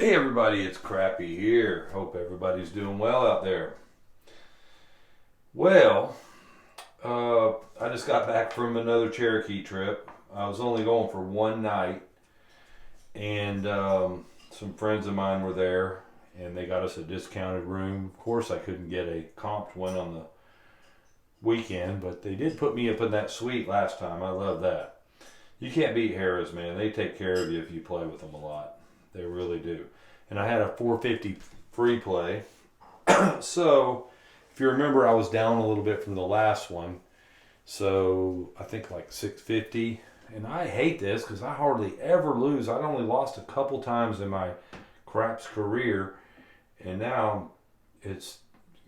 Hey everybody, it's Crappy here. Hope everybody's doing well out there. Well, I just got back from another Cherokee trip. I was only going for one night, and some friends of mine were there, and they got us a discounted room. Of course, I couldn't get a comped one on the weekend, but they did put me up in that suite last time. I love that. You can't beat Harrah's, man. They take care of you if you play with them a lot. They really do. And I had a 450 free play. So, if you remember, I was down a little bit from the last one. So, I think like 650. And I hate this because I hardly ever lose. I only lost a couple times in my craps career. And now it's,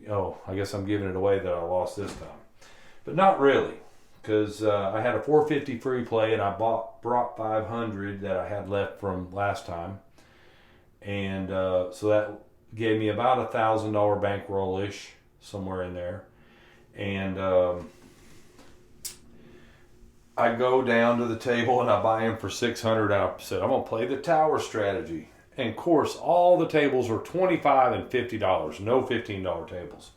I guess I'm giving it away that I lost this time. But not really. Because I had a 450 free play and I brought 500 that I had left from last time. And so that gave me about $1,000 bankroll-ish, somewhere in there. And I go down to the table and I buy him for 600. And I said, I'm going to play the tower strategy. And of course, all the tables were $25 and $50, no $15 tables.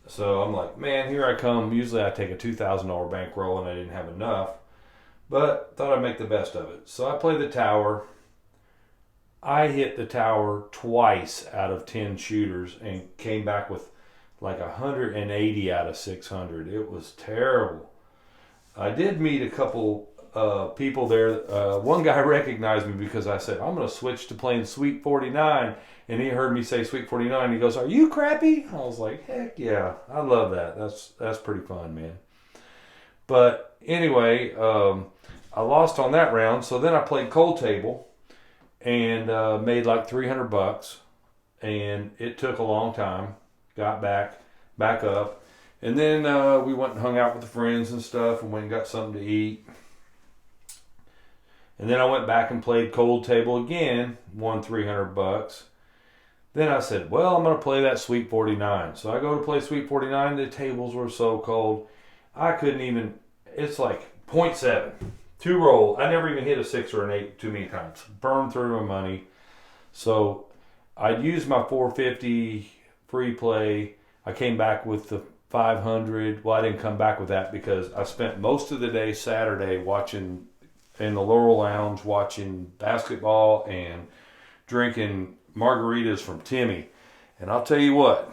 So I'm like, man, here I come. Usually I take a $2,000 bankroll and I didn't have enough. But thought I'd make the best of it. So I play the tower. I hit the tower twice out of 10 shooters and came back with like 180 out of 600. It was terrible. I did meet a couple people there. One guy recognized me because I said, I'm going to switch to playing Sweet 49. And he heard me say Sweet 49. He goes, are you Crappy? I was like, heck yeah. I love that. That's pretty fun, man. But anyway, I lost on that round. So then I played cold table. And made like $300, and it took a long time. Got back up, and then we went and hung out with the friends and stuff, and went and got something to eat. And then I went back and played cold table again, won $300. Then I said, well, I'm going to play that Sweet 49. So I go to play Sweet 49. The tables were so cold, I couldn't even. It's like 0.7. 2 roll. I never even hit a 6 or an 8 too many times. Burned through my money. So I'd used my 450 free play. I came back with the 500. Well, I didn't come back with that because I spent most of the day Saturday watching in the Laurel Lounge, watching basketball and drinking margaritas from Timmy. And I'll tell you what,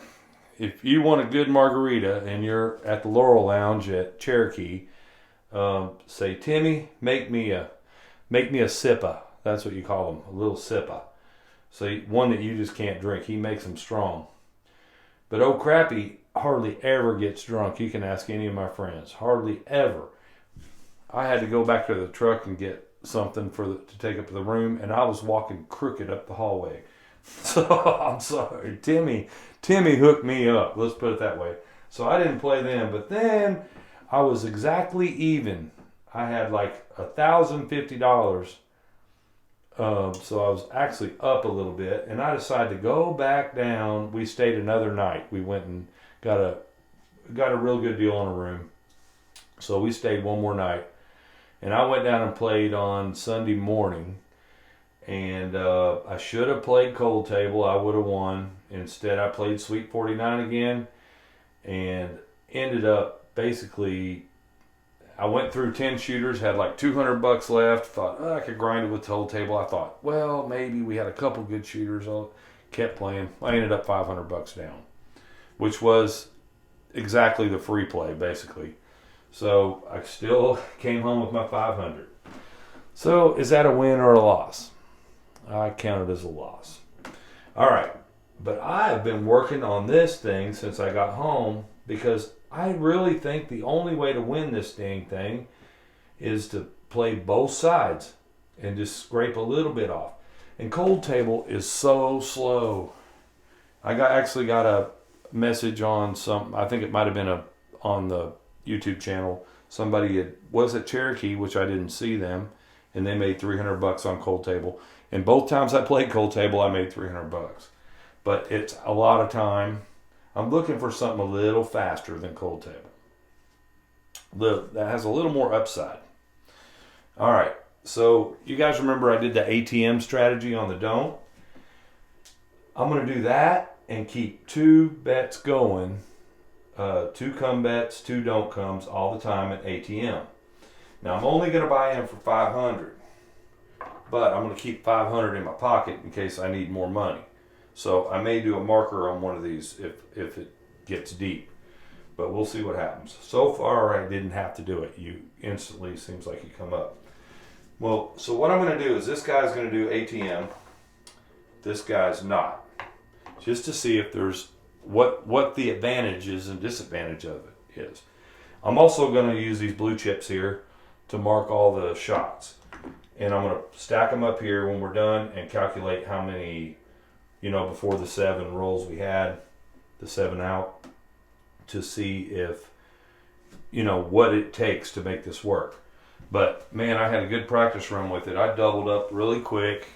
if you want a good margarita and you're at the Laurel Lounge at Cherokee, say, Timmy, make me a sippa. That's what you call them, a little sippa. So one that you just can't drink. He makes them strong. But old Crappy hardly ever gets drunk. You can ask any of my friends. Hardly ever. I had to go back to the truck and get something to take up to the room, and I was walking crooked up the hallway. So I'm sorry, Timmy hooked me up. Let's put it that way. So I didn't play them, but then I was exactly even. I had like $1,050. So I was actually up a little bit. And I decided to go back down. We stayed another night. We went and got a real good deal on a room. So we stayed one more night. And I went down and played on Sunday morning. And I should have played cold table. I would have won. Instead, I played Sweet 49 again. And ended up basically, I went through 10 shooters, had like $200 left. Thought, I could grind it with the whole table. I thought, well, maybe we had a couple good shooters. I kept playing. I ended up $500 down, which was exactly the free play, basically. So I still came home with my 500. So is that a win or a loss? I count it as a loss. All right. But I have been working on this thing since I got home because I really think the only way to win this dang thing is to play both sides and just scrape a little bit off. And cold table is so slow. I actually got a message on I think it might have been on the YouTube channel. Somebody was at Cherokee, which I didn't see them, and they made $300 on cold table. And both times I played cold table, I made $300. But it's a lot of time. I'm looking for something a little faster than cold table. That has a little more upside. All right. So you guys remember I did the ATM strategy on the don't? I'm going to do that and keep 2 bets going. 2 come bets, 2 don't comes all the time at ATM. Now I'm only going to buy in for 500, but I'm going to keep 500 in my pocket in case I need more money. So I may do a marker on one of these if it gets deep, but we'll see what happens. So far I didn't have to do it. You instantly seems like you come up. Well, so what I'm going to do is this guy's going to do ATM. This guy's not. Just to see if there's what the advantages and disadvantage of it is. I'm also going to use these blue chips here to mark all the shots. And I'm going to stack them up here when we're done and calculate how many, before the 7 rolls we had, the 7 out, to see if, what it takes to make this work. But man, I had a good practice run with it. I doubled up really quick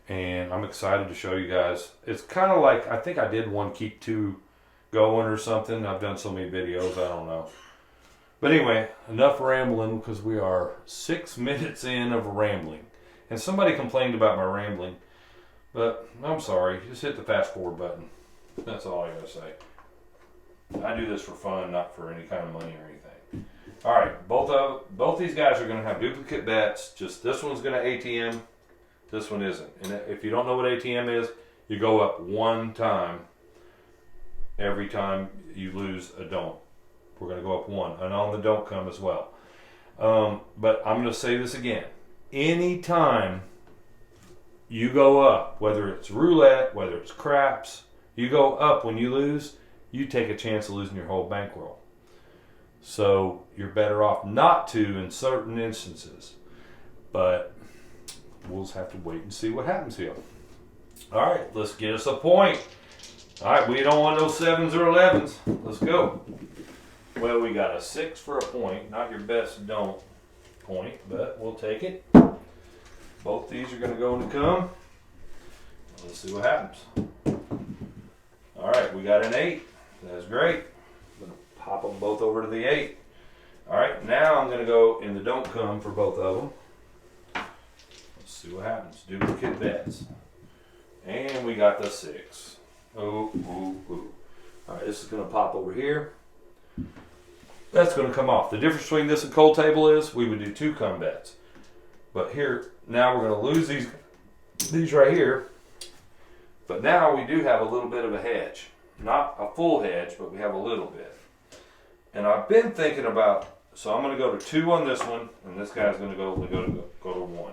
and I'm excited to show you guys. It's kind of like, I think I did one keep 2 going or something. I've done so many videos, I don't know. But anyway, enough rambling because we are 6 minutes in of rambling. And somebody complained about my rambling, but I'm sorry. Just hit the fast forward button. That's all I gotta say. I do this for fun, not for any kind of money or anything. All right, both these guys are gonna have duplicate bets. Just this one's gonna ATM, this one isn't. And if you don't know what ATM is, you go up 1 time every time you lose a don't. We're going to go up 1, and on the don't come as well. But I'm going to say this again. Anytime you go up, whether it's roulette, whether it's craps, you go up when you lose, you take a chance of losing your whole bankroll. So you're better off not to in certain instances. But we'll just have to wait and see what happens here. All right, let's get us a point. All right, we don't want no 7s or 11s. Let's go. Well, we got a 6 for a point. Not your best don't point, but we'll take it. Both these are going to go in the come. Let's see what happens. All right, we got an 8. That's great. I'm going to pop them both over to the 8. All right, now I'm going to go in the don't come for both of them. Let's see what happens. Duplicate bets. And we got the 6. Oh, ooh, ooh. All right, this is going to pop over here. That's going to come off. The difference between this and cold table is we would do 2 come bets. But here, now we're going to lose these right here. But now we do have a little bit of a hedge. Not a full hedge, but we have a little bit. And I've been thinking about, so I'm going to go to 2 on this one, and this guy's going to go to 1.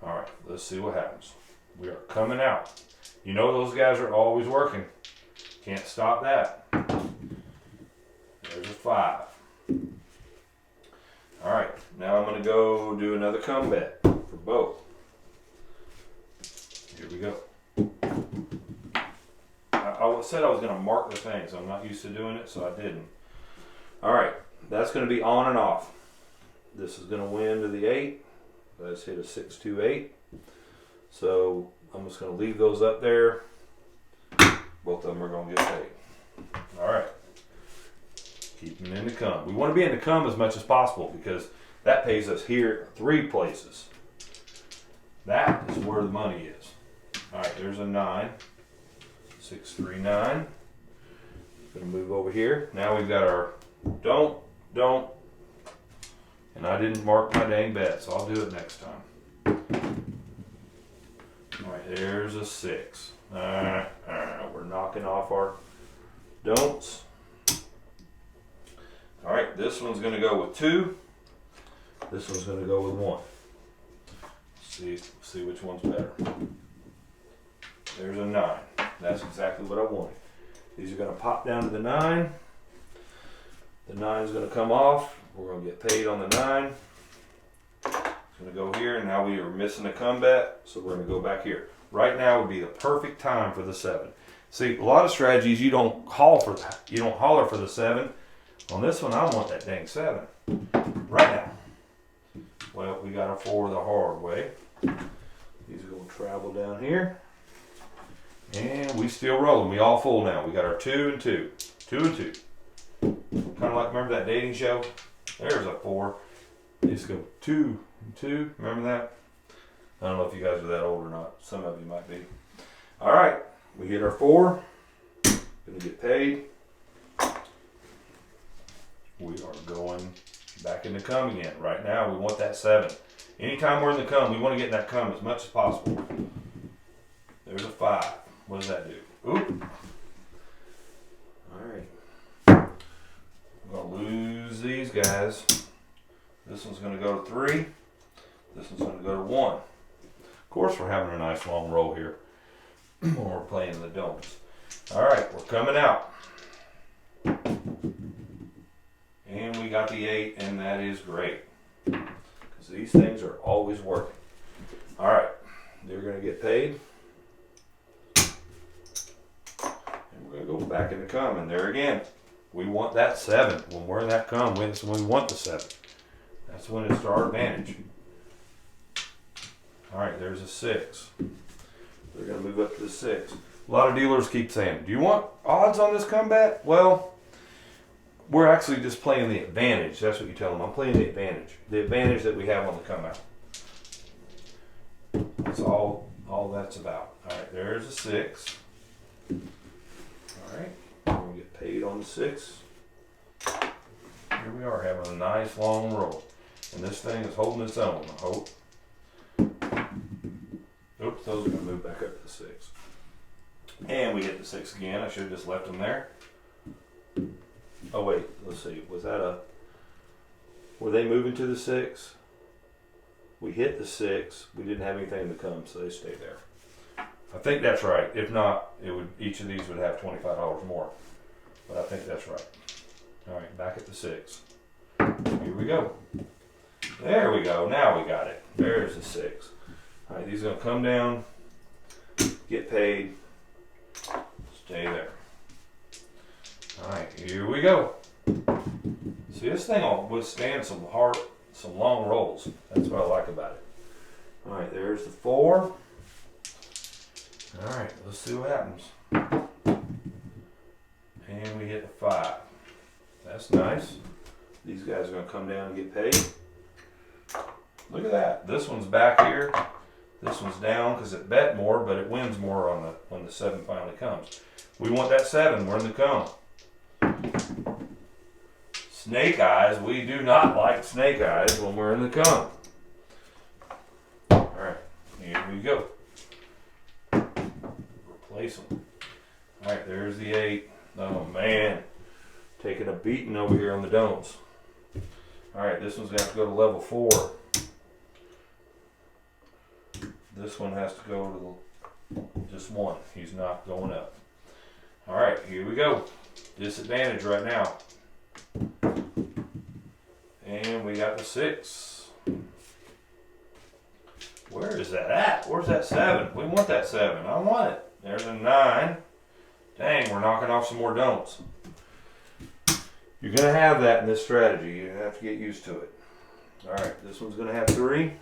All right, let's see what happens. We are coming out. You know those guys are always working. Can't stop that. There's a 5. All right, now I'm going to go do another come bet for both. Here we go. I said I was going to mark the things. I'm not used to doing it, so I didn't. All right, that's going to be on and off. This is going to win to the 8. Let's hit a 6, 2, 8. So I'm just going to leave those up there. Both of them are going to get paid. All right. Keep them in the come. We want to be in the come as much as possible because that pays us here 3 places. That is where the money is. All right, there's a 9. 6, 3, 9. Gonna move over here. Now we've got our don't. And I didn't mark my dang bet, so I'll do it next time. All right, there's a 6. We're knocking off our don'ts. All right, this one's going to go with 2. This one's going to go with 1. See which one's better. There's a 9. That's exactly what I wanted. These are going to pop down to the 9. The 9 is going to come off. We're going to get paid on the 9. It's going to go here. Now we are missing a come bet, so we're going to go back here. Right now would be the perfect time for the 7. See, a lot of strategies you don't holler for the 7. On this one, I want that dang 7 right now. Well, we got a 4 the hard way. These are going to travel down here. And we still rolling. We all full now. We got our 2 and 2. 2 and 2. Kind of like, remember that dating show? There's a 4. These go 2 and 2. Remember that? I don't know if you guys are that old or not. Some of you might be. All right, we hit our 4. Gonna get paid. We are going back in the come again. Right now, we want that 7. Anytime we're in the come, we want to get in that come as much as possible. There's a 5. What does that do? Oop. All right. I'm going to lose these guys. This one's going to go to 3. This one's going to go to 1. Of course, we're having a nice long roll here when we're playing the don'ts. All right, we're coming out. And we got the 8, and that is great. Because these things are always working. All right, they're going to get paid. And we're going to go back in the come. And there again, we want that 7. When we're in that come, that's when we want the 7. That's when it's to our advantage. All right, there's a 6. They're going to move up to the 6. A lot of dealers keep saying, do you want odds on this comeback? Well, we're actually just playing the advantage. That's what you tell them. I'm playing the advantage. The advantage that we have on the come out. That's all that's about. All right, there's a 6. All right, we're going to get paid on the 6. Here we are having a nice long roll. And this thing is holding its own, I hope. Oops, those are going to move back up to the 6. And we hit the 6 again. I should have just left them there. Oh wait, let's see. Was that a... Were they moving to the 6? We hit the 6. We didn't have anything to come, so they stayed there. I think that's right. If not, it would. Each of these would have $25 more. But I think that's right. All right, back at the 6. Here we go. There we go. Now we got it. There's the 6. All right, these are going to come down, get paid, stay there. All right, here we go. See, this thing will withstand some long rolls. That's what I like about it. All right, there's the 4. All right, let's see what happens. And we hit the 5. That's nice. These guys are going to come down and get paid. Look at that. This one's back here. This one's down because it bet more, but it wins more on when the 7 finally comes. We want that 7. We're in the come. Snake eyes. We do not like snake eyes when we're in the come. All right, here we go. Replace them. All right, there's the 8. Oh man, taking a beating over here on the don'ts. All right, this one's got to go to level 4. This one has to go to just 1. He's not going up. All right, here we go. Disadvantage right now. And we got the 6. Where is that at? Where's that 7? We want that 7. I want it. There's a 9. Dang, we're knocking off some more don'ts. You're going to have that in this strategy. You have to get used to it. All right, this one's going to have 3.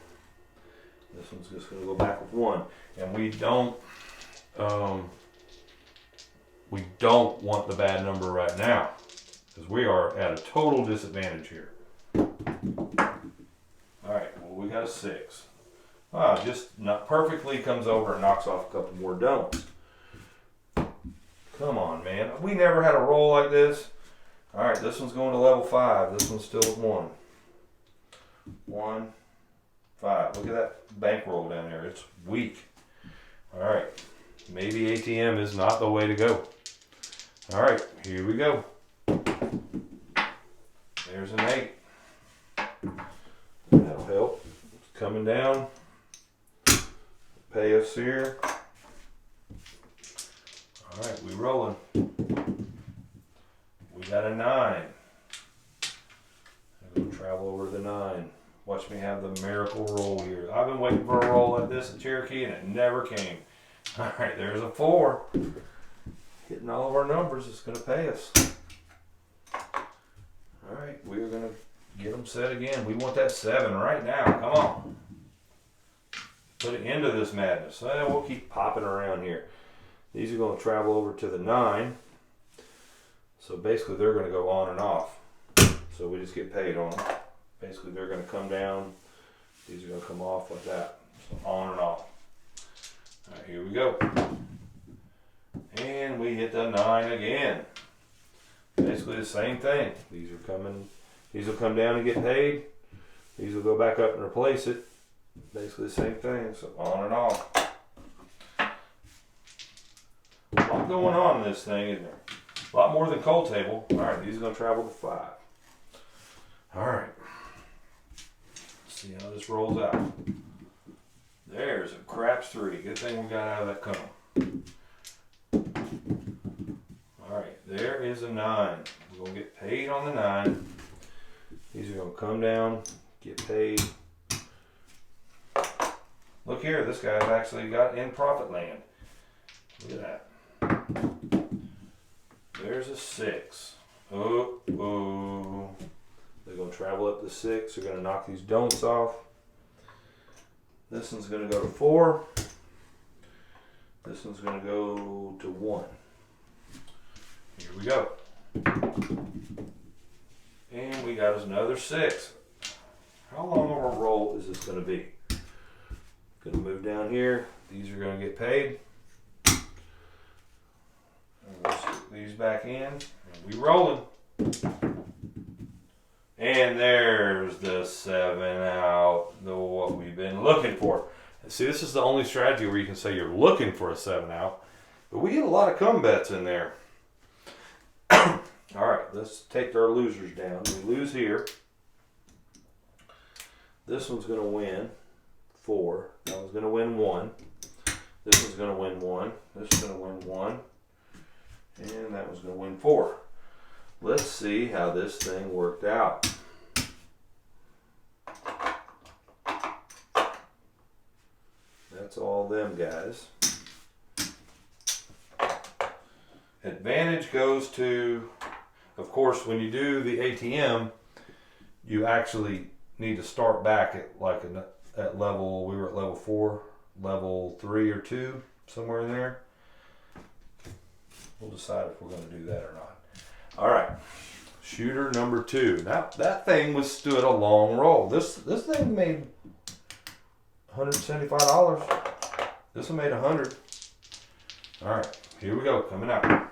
This one's just going to go back with 1. And we don't want the bad number right now because we are at a total disadvantage here. All right, well, we got a 6. Wow, just not perfectly comes over and knocks off a couple more don'ts. Come on, man. We never had a roll like this. All right, this one's going to level 5. This one's still at 1. 1, 5. Look at that bankroll down there. It's weak. All right. Maybe ATM is not the way to go. All right, here we go. There's an 8. That'll help. It's coming down. Pay us here. All right, we rolling. We got a 9. I'm going to travel over to the 9. Watch me have the miracle roll here. I've been waiting for a roll like this at Cherokee and it never came. All right, there's a 4. Hitting all of our numbers is going to pay us. All right, we're going to get them set again. We want that 7 right now. Come on. Put an end to this madness. We'll keep popping around here. These are going to travel over to the 9. So basically they're going to go on and off. So we just get paid on them. Basically they're going to come down. These are going to come off like that. So on and off. All right, here we go. 9 again. Basically the same thing. These will come down and get paid. These will go back up and replace it. Basically the same thing, so on and off. A lot going on in this thing, isn't there? A lot more than cold table. Alright, these are going to travel to 5. Alright. Let's see how this rolls out. There's a craps 3. Good thing we got out of that cone. Alright, there is a 9. We're going to get paid on the 9. These are going to come down, get paid. Look here, this guy's actually got in profit land. Look at that. There's a 6. Oh. They're going to travel up to 6. They're going to knock these don'ts off. This one's going to go to 4. This one's going to go to 1. Here we go. And we got us another 6. How long of a roll is this going to be? Going to move down here. These are going to get paid. We'll stick these back in. And we rolling. And there's the 7 out. What we've been looking for. See, this is the only strategy where you can say you're looking for a 7 out. But we get a lot of come bets in there. Alright, let's take our losers down. We lose here. This one's going to win 4. That one's going to win 1. This one's going to win 1. This is going to win 1. And that one's going to win 4. Let's see how this thing worked out. That's all them guys. Advantage goes to, of course, when you do the ATM, you actually need to start back at at level, we were at level 4, level 3 or 2, somewhere in there. We'll decide if we're going to do that or not. All right, shooter number 2. Now that thing withstood a long roll. This thing made $175. This one made $100. All right, here we go, coming out.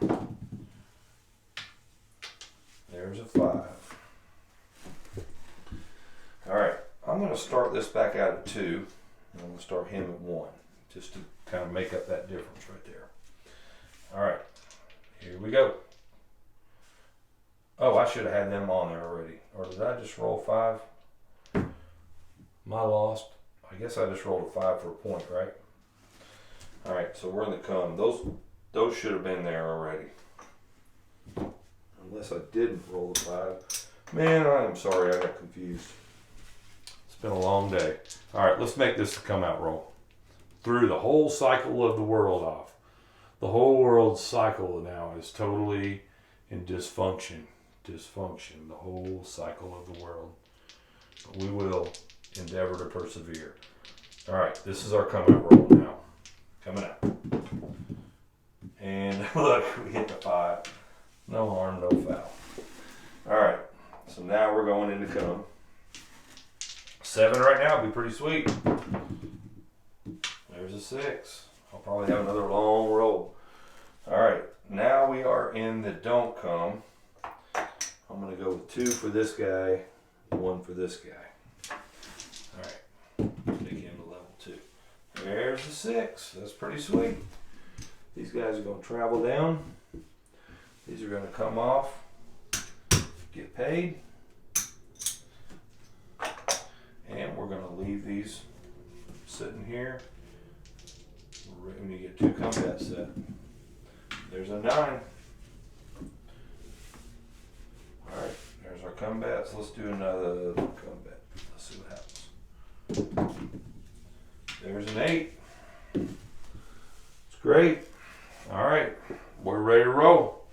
There's a 5. All right, I'm going to start this back out at 2. And I'm going to start him at 1, just to kind of make up that difference right there. All right, here we go. Oh, I should have had them on there already. Or did I just roll 5? My lost. I guess I just rolled a 5 for a point, right? All right, so we're in the come. Those should have been there already. Unless I didn't roll the 5. Man, I am sorry I got confused. It's been a long day. All right, let's make this a come out roll. Threw the whole cycle of the world off. The whole world's cycle now is totally in dysfunction. The whole cycle of the world. But we will endeavor to persevere. All right, this is our come out roll now. Coming out. And look, we hit the 5. No harm, no foul. All right, so now we're going into come. 7 right now would be pretty sweet. There's a 6. I'll probably have another long roll. All right, now we are in the don't come. I'm going to go with 2 for this guy, 1 for this guy. All right, take him to level 2. There's a 6. That's pretty sweet. These guys are going to travel down. These are going to come off, get paid. And we're going to leave these sitting here. When you get 2 combat set. There's a 9. Alright, there's our combats. Let's do another combat. Let's see what happens. There's an 8. It's great. Alright, we're ready to roll.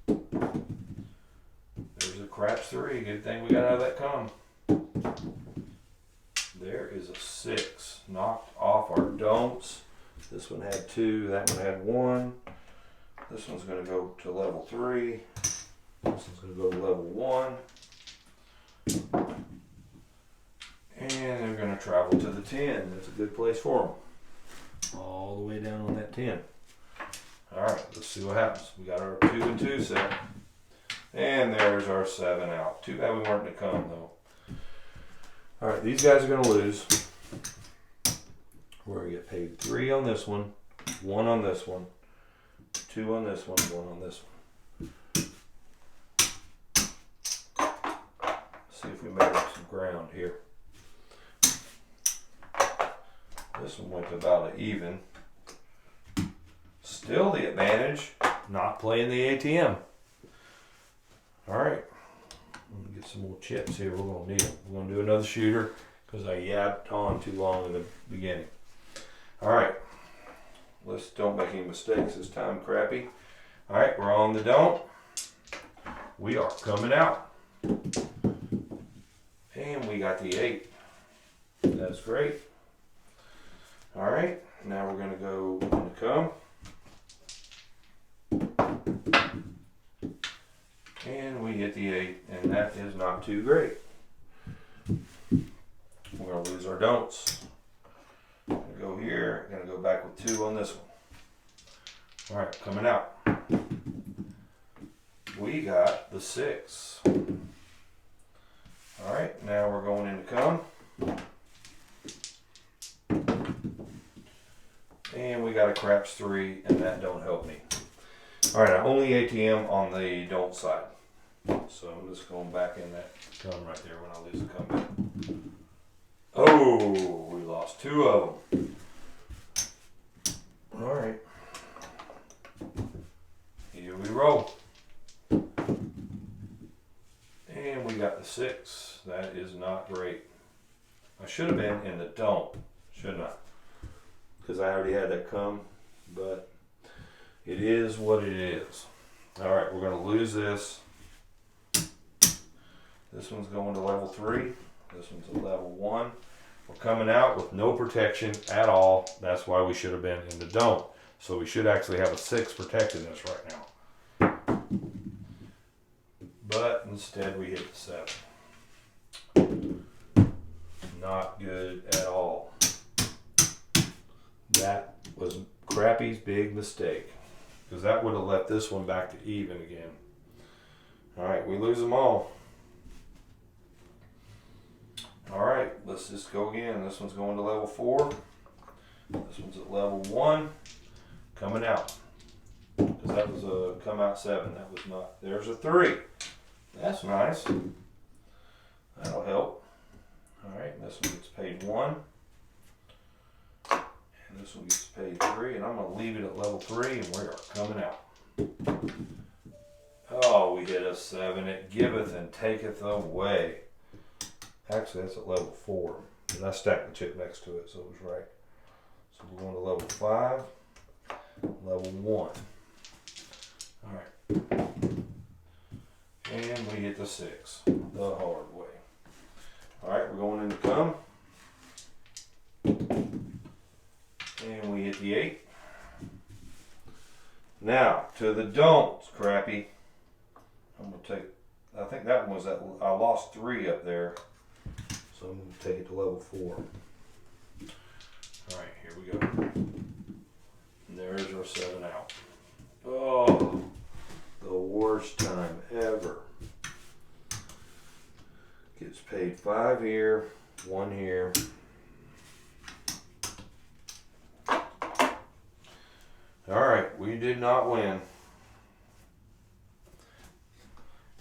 There's a craps 3. Good thing we got out of that come. There is a 6. Knocked off our don'ts. This one had 2. That one had 1. This one's going to go to level 3. This one's going to go to level 1. And they're going to travel to the 10. That's a good place for them. All the way down on that 10. All right, let's see what happens. We got our 2 and 2 set. And there's our 7 out. Too bad we weren't to come though. All right, these guys are going to lose. We're going to get paid 3 on this one, 1 on this one, 2 on this one, 1 on this one. See if we make up some ground here. This one went about an even. Still the advantage, not playing the ATM. All right, let me get some more chips here. We're gonna need them. We're gonna do another shooter because I yapped on too long in the beginning. All right, let's don't make any mistakes this time, Crappy. All right, we're on the don't. We are coming out. And we got the 8. That's great. All right, now we're gonna go on the come. And we hit the 8, and that is not too great. We're gonna lose our don'ts. Gonna go here, gonna go back with 2 on this one. All right, coming out. We got the 6. All right, now we're going into come. And we got a craps 3, and that don't help me. All right, I only ATM on the don't side. So I'm just going back in that come right there when I lose the comeback. Oh, we lost 2 of them. All right. Here we roll. And we got the 6. That is not great. I should have been in the don't, shouldn't I? Because I already had that come, but it is what it is. All right, we're going to lose this. This one's going to level 3. This one's a level 1. We're coming out with no protection at all. That's why we should have been in the don't. So we should actually have a 6 protecting us right now. But instead we hit the 7. Not good at all. That was Crappy's big mistake. Because that would have left this one back to even again. All right, we lose them all. All right, let's just go again. This one's going to level 4. This one's at level 1. Coming out. Because that was a come out 7. That was not. There's a 3. That's nice. That'll help. All right, this one gets paid 1. And this one gets paid 3. And I'm going to leave it at level 3. And we are coming out. Oh, we hit a 7. It giveth and taketh away. Actually, that's at level 4. And I stacked the chip next to it, so it was right. So we're going to level 5, level 1. All right. And we hit the 6, the hard way. All right, we're going into come. And we hit the 8. Now, to the don'ts, Crappy. I'm going to take, I think that one was that, I lost 3 up there. So I'm going to take it to level 4. All right, here we go. And there's our 7 out. Oh, the worst time ever. Gets paid 5 here, 1 here. All right, we did not win.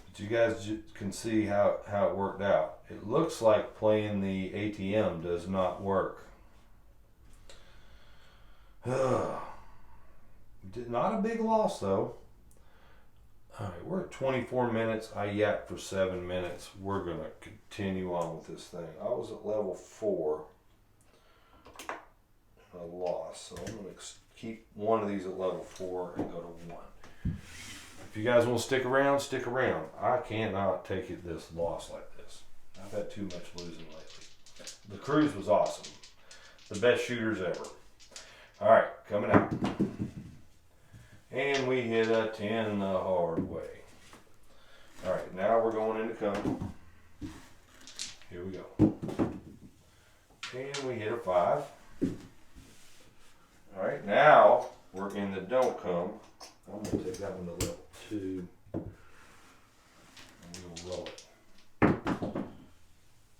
But you guys can see how it worked out. It looks like playing the ATM does not work. Not a big loss though. All right, we're at 24 minutes. I yapped for 7 minutes. We're going to continue on with this thing. I was at level 4. I lost, so I'm going to keep one of these at level 4 and go to 1. If you guys want to stick around, stick around. I cannot take it this loss like this. I've had too much losing lately. The cruise was awesome. The best shooters ever. All right, coming out. And we hit a 10 the hard way. All right, now we're going into come. Here we go. And we hit a 5. All right, now we're over in the don't come. I'm going to take that one to level 2. And we'll roll it.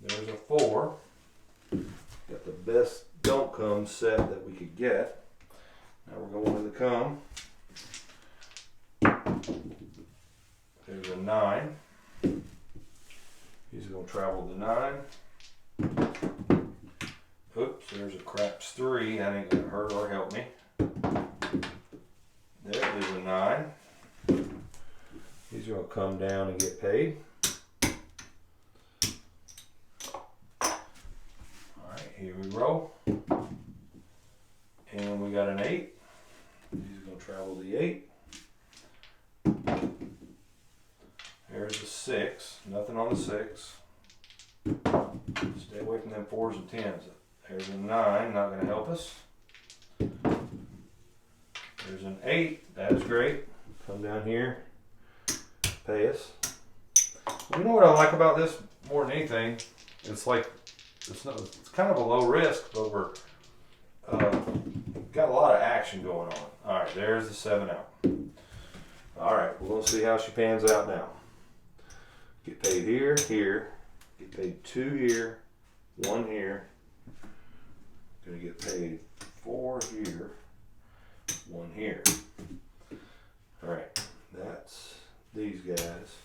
There's a 4. Got the best don't come set that we could get. Now we're going to the come. There's a 9. He's going to travel the 9. Oops, there's a craps 3. That ain't going to hurt or help me. There is a 9. He's going to come down and get paid. Alright, here we roll. And we got an 8. He's going to travel the 8. There's a 6. Nothing on the 6. Stay away from them 4s and 10s. There's a 9. Not going to help us. There's an 8. That's great. Come down here. Pay us. You know what I like about this more than anything? It's like it's kind of a low risk, but we're got a lot of action going on. All right, there's the 7 out. All right, we're gonna see how she pans out now. Get paid here, here. Get paid 2 here, 1 here. Gonna get paid 4 here, 1 here. All right, that's these guys,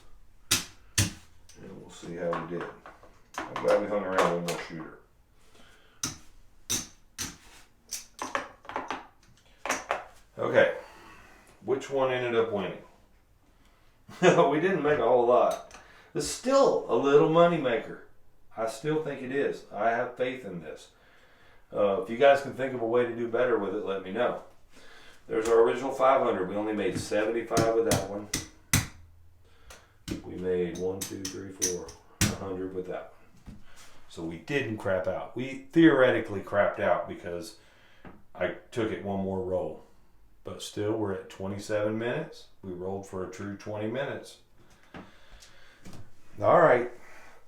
and we'll see how we did. I'm glad we hung around one more shooter. Okay, which one ended up winning? We didn't make a whole lot. It's still a little money maker. I still think it is. I have faith in this. If you guys can think of a way to do better with it, let me know. There's our original 500. We only made 75 with that one. We made 1, 2, 3, 4, 100 with that one. So we didn't crap out. We theoretically crapped out because I took it one more roll. But still, we're at 27 minutes. We rolled for a true 20 minutes. All right.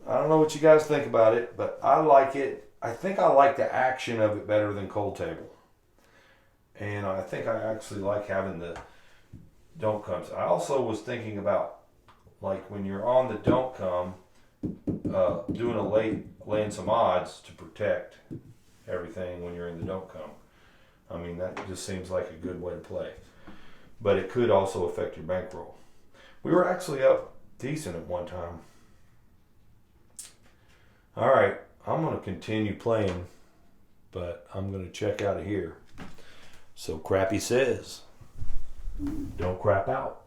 I don't know what you guys think about it, but I like it. I think I like the action of it better than cold table. And I think I actually like having the don't comes. I also was thinking about, like, when you're on the don't come, doing laying some odds to protect everything when you're in the don't come. I mean, that just seems like a good way to play. But it could also affect your bankroll. We were actually up decent at one time. All right, I'm going to continue playing, but I'm going to check out of here. So Crappy says, don't crap out.